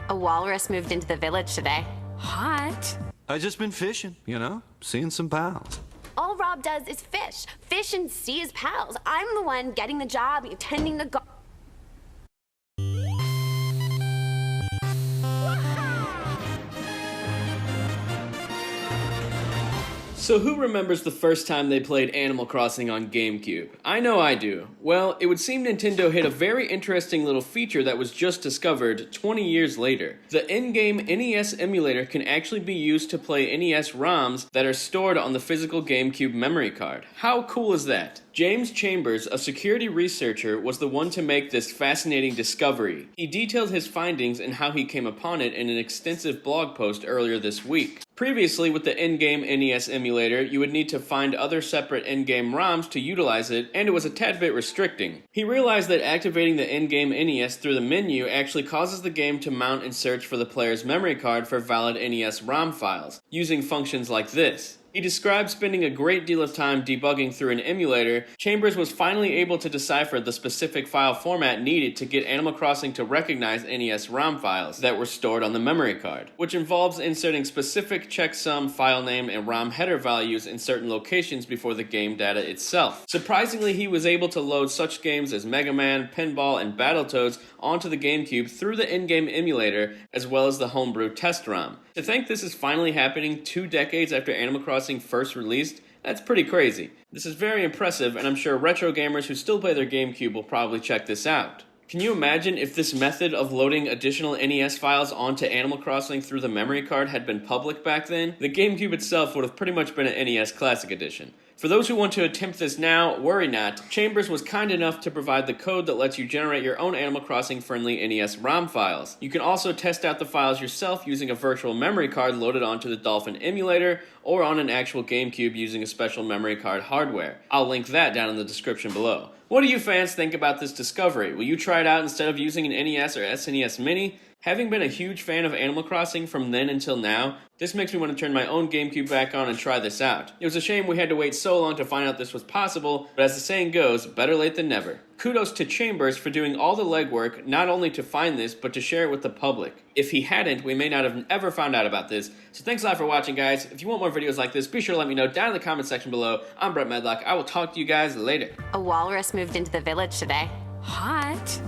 A walrus moved into the village today. Hot. I just been fishing, seeing some pals. All Rob does is fish. Fish and see his pals. I'm the one getting the job, tending the So who remembers the first time they played Animal Crossing on GameCube? I know I do. Well, it would seem Nintendo hit a very interesting little feature that was just discovered 20 years later. The in-game NES Emulator can actually be used to play NES ROMs that are stored on the physical GameCube memory card. How cool is that? James Chambers, a security researcher, was the one to make this fascinating discovery. He detailed his findings and how he came upon it in an extensive blog post earlier this week. Previously, with the in-game NES emulator, you would need to find other separate in-game ROMs to utilize it, and it was a tad bit restricting. He realized that activating the in-game NES through the menu actually causes the game to mount and search for the player's memory card for valid NES ROM files, using functions like this. He described spending a great deal of time debugging through an emulator. Chambers was finally able to decipher the specific file format needed to get Animal Crossing to recognize NES ROM files that were stored on the memory card, which involves inserting specific checksum, file name, and ROM header values in certain locations before the game data itself. Surprisingly, he was able to load such games as Mega Man, Pinball, and Battletoads onto the GameCube through the in-game emulator, as well as the homebrew test ROM. To think this is finally happening 2 decades after Animal Crossing first released, that's pretty crazy. This is very impressive, and I'm sure retro gamers who still play their GameCube will probably check this out. Can you imagine if this method of loading additional NES files onto Animal Crossing through the memory card had been public back then? The GameCube itself would have pretty much been an NES Classic Edition. For those who want to attempt this now, worry not. Chambers was kind enough to provide the code that lets you generate your own Animal Crossing friendly NES ROM files. You can also test out the files yourself using a virtual memory card loaded onto the Dolphin emulator or on an actual GameCube using a special memory card hardware. I'll link that down in the description below. What do you fans think about this discovery? Will you try it out instead of using an NES or SNES Mini? Having been a huge fan of Animal Crossing from then until now, this makes me want to turn my own GameCube back on and try this out. It was a shame we had to wait so long to find out this was possible, but as the saying goes, better late than never. Kudos to Chambers for doing all the legwork, not only to find this, but to share it with the public. If he hadn't, we may not have ever found out about this. So thanks a lot for watching, guys. If you want more videos like this, be sure to let me know down in the comment section below. I'm Brett Medlock. I will talk to you guys later. A walrus moved into the village today. Hot.